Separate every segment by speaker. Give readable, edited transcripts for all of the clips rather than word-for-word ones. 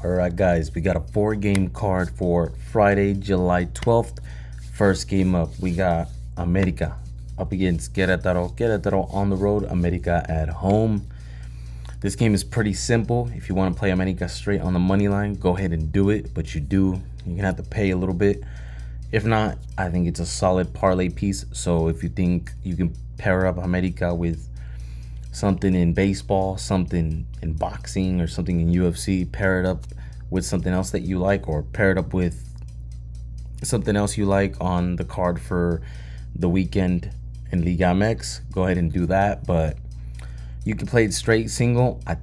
Speaker 1: Alright guys, we got a 4-game card for Friday, July 12th. First game up, we got America up against Querétaro. Querétaro on the road, America at home. This game is pretty simple. If you want to play America straight on the money line, go ahead and do it. But you're gonna have to pay a little bit. If not, I think it's a solid parlay piece. So if you think you can pair up America with something in baseball, something in boxing, or something in UFC, pair it up with something else that you like, or pair it up with something else you like on the card for the weekend in Liga MX, go ahead and do that. But you can play it straight single. I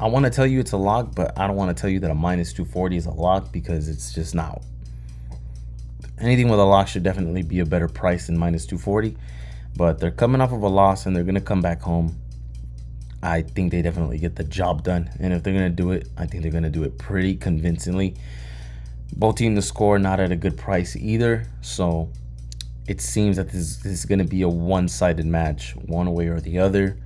Speaker 1: want to tell you it's a lock, but I don't want to tell you that a minus 240 is a lock, because it's just not. Anything with a lock should definitely be a better price than minus 240. But they're coming off of a loss and they're going to come back home. I think they definitely get the job done. And if they're going to do it, I think they're going to do it pretty convincingly. Both teams to score, not at a good price either. So it seems that this is going to be a one-sided match, one way or the other.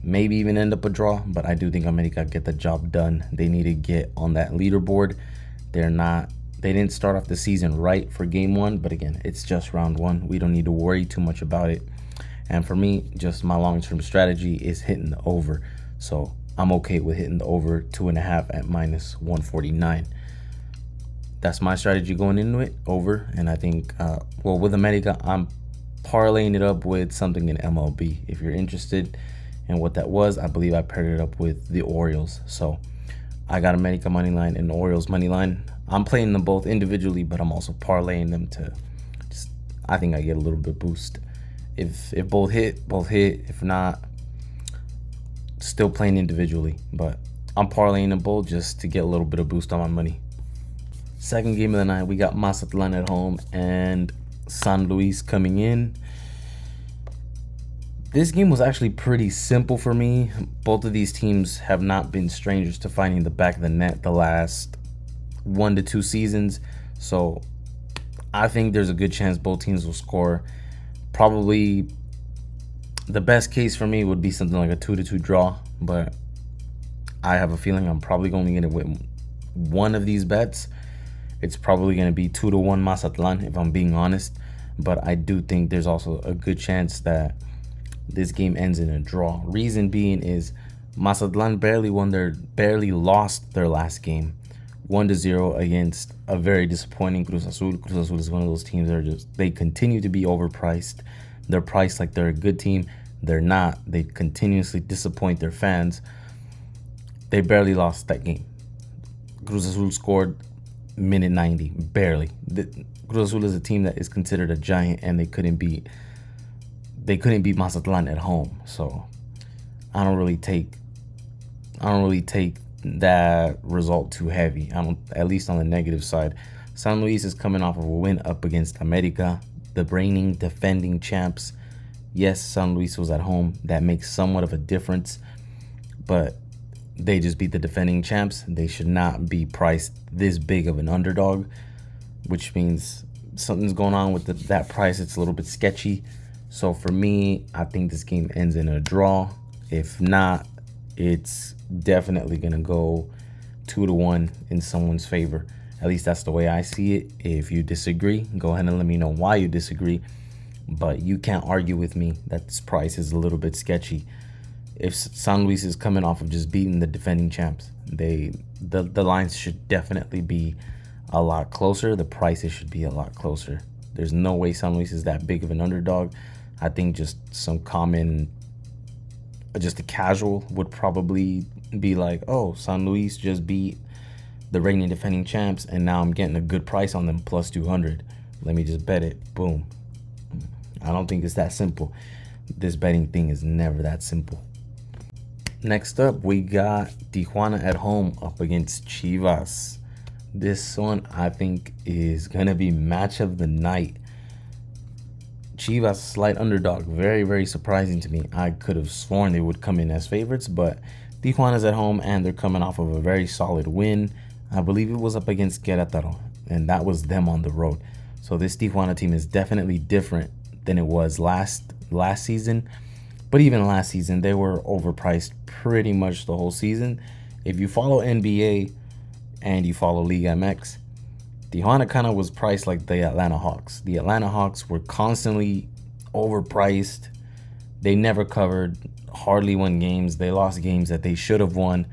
Speaker 1: Maybe even end up a draw. But I do think America get the job done. They need to get on that leaderboard. They didn't start off the season right for game one, but again, it's just round one. We don't need to worry too much about it. And for me, just my long-term strategy is hitting the over. So I'm okay with hitting the over 2.5 at minus 149. That's my strategy going into it, over. And I think, with America, I'm parlaying it up with something in MLB. If you're interested in what that was, I believe I paired it up with the Orioles. So I got America money line and the Orioles money line. I'm playing them both individually, but I'm also parlaying them to I think I get a little bit boost. If both hit, both hit. If not, still playing individually. But I'm parlaying them both just to get a little bit of boost on my money. Second game of the night, we got Mazatlan at home and San Luis coming in. This game was actually pretty simple for me. Both of these teams have not been strangers to finding the back of the net the last 1 to 2 seasons. So I think there's a good chance both teams will score. Probably the best case for me would be something like a 2-2 draw. But I have a feeling I'm probably going to get it with one of these bets. It's probably going to be 2-1 Mazatlan, if I'm being honest. But I do think there's also a good chance that this game ends in a draw. Reason being is Mazatlan barely lost their last game, 1-0 against a very disappointing Cruz Azul. Cruz Azul is one of those teams that they continue to be overpriced. They're priced like they're a good team. They're not. They continuously disappoint their fans. They barely lost that game. Cruz Azul scored minute 90, barely. Cruz Azul is a team that is considered a giant, and they couldn't beat Mazatlan at home. So I don't really take that result too heavy. At least on the negative side. San Luis is coming off of a win up against America, the reigning defending champs. Yes, San Luis was at home. That makes somewhat of a difference, but they just beat the defending champs. They should not be priced this big of an underdog, which means something's going on with that price. It's a little bit sketchy. So for me, I think this game ends in a draw. If not, it's definitely going to go 2-1 in someone's favor. At least that's the way I see it. If you disagree, go ahead and let me know why you disagree. But you can't argue with me that this price is a little bit sketchy. If San Luis is coming off of just beating the defending champs, the lines should definitely be a lot closer. The prices should be a lot closer. There's no way San Luis is that big of an underdog. I think just a casual would probably be like, oh, San Luis just beat the reigning defending champs, and now I'm getting a good price on them, plus 200. Let me just bet it. Boom. I don't think it's that simple. This betting thing is never that simple. Next up, we got Tijuana at home up against Chivas. This one, I think, is going to be match of the night. Chivas, slight underdog. Very, very surprising to me. I could have sworn they would come in as favorites, but Tijuana's at home, and they're coming off of a very solid win. I believe it was up against Querétaro, and that was them on the road. So this Tijuana team is definitely different than it was last season. But even last season, they were overpriced pretty much the whole season. If you follow NBA and you follow Liga MX, Tijuana kind of was priced like the Atlanta Hawks. The Atlanta Hawks were constantly overpriced. They never covered, hardly won games. They lost games that they should have won,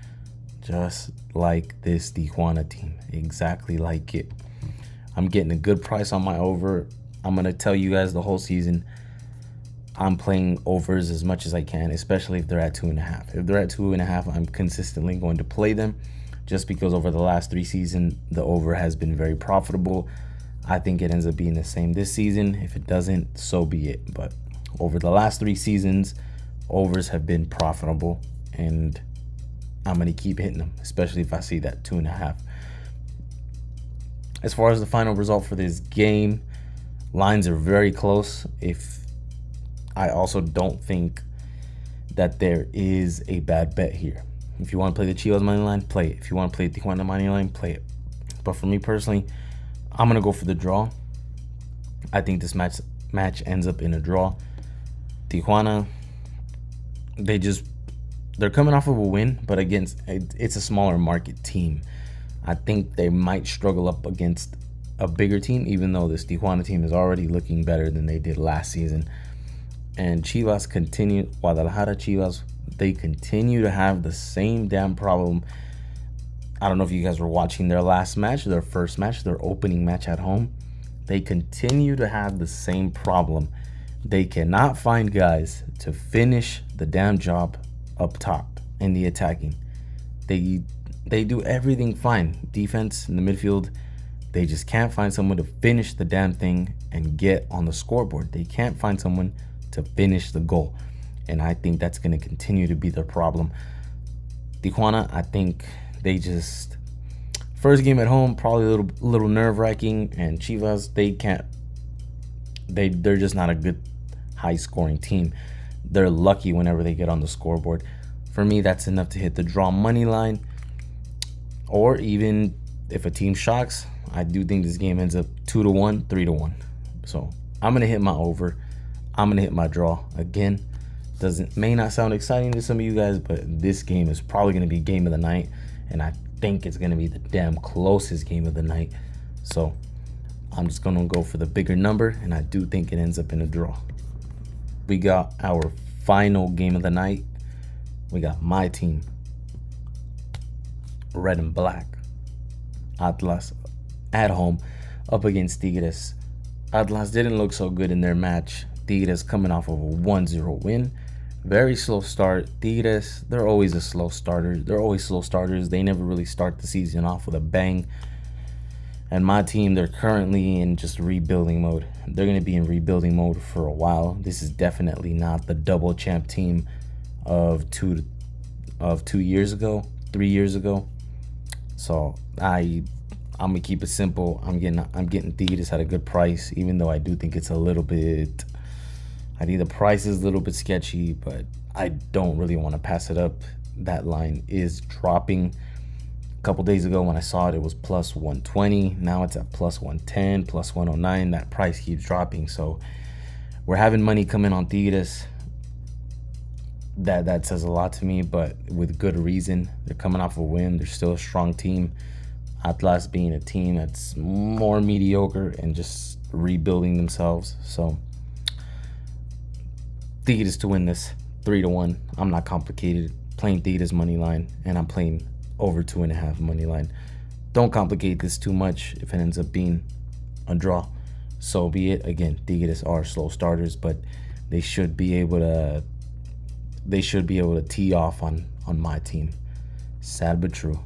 Speaker 1: just like this Tijuana team. Exactly like it. I'm getting a good price on my over. I'm going to tell you guys the whole season, I'm playing overs as much as I can, especially if they're at 2.5. If they're at 2.5, I'm consistently going to play them, just because over the last 3 seasons, the over has been very profitable. I think it ends up being the same this season. If it doesn't, so be it. But over the last 3 seasons, overs have been profitable, and I'm going to keep hitting them, especially if I see that 2.5. As far as the final result for this game, lines are very close. I also don't think that there is a bad bet here. If you want to play the Chivas money line, play it. If you want to play the Tijuana money line, play it. But for me personally, I'm going to go for the draw. I think this match ends up in a draw. Tijuana, they're coming off of a win, but it's a smaller market team. I think they might struggle up against a bigger team, even though this Tijuana team is already looking better than they did last season. And Guadalajara Chivas, they continue to have the same damn problem. I don't know if you guys were watching their first match, their opening match at home. They continue to have the same problem. They cannot find guys to finish the damn job up top in the attacking. They do everything fine. Defense in the midfield, they just can't find someone to finish the damn thing and get on the scoreboard. They can't find someone to finish the goal. And I think that's going to continue to be their problem. Tijuana, I think first game at home, probably a little nerve-wracking. And Chivas, they're just not a good high-scoring team. They're lucky whenever they get on the scoreboard. For me, that's enough to hit the draw money line. Or even if a team shocks, I do think this game ends up 2-1, 3-1. So I'm going to hit my over. I'm going to hit my draw. Again, may not sound exciting to some of you guys, but this game is probably going to be game of the night. And I think it's going to be the damn closest game of the night. So I'm just going to go for the bigger number, and I do think it ends up in a draw. We got our final game of the night. We got my team, red and black, Atlas at home up against Tigres. Atlas didn't look so good in their match. Tigres coming off of a 1-0 win. Very slow start. Tigres, they're always slow starters. They never really start the season off with a bang. And my team, they're currently in just rebuilding mode. They're going to be in rebuilding mode for a while. This is definitely not the double champ team of 2 years ago, 3 years ago. So I'm gonna keep it simple. I'm getting Tigres at a good price, even though I do think it's a little bit. I think the price is a little bit sketchy, but I don't really want to pass it up. That line is dropping. A couple days ago when I saw it, it was plus 120. Now it's at plus 110, plus 109. That price keeps dropping. So we're having money coming on Tigres. That says a lot to me, but with good reason. They're coming off a win. They're still a strong team. Atlas being a team that's more mediocre and just rebuilding themselves. So Tigres to win this 3-1. I'm not complicated. Playing Tigres money line, and I'm playing over 2.5 money line. Don't complicate this too much. If it ends up being a draw, so be it. Again, Tigres are slow starters, but they should be able to tee off on my team. Sad but true.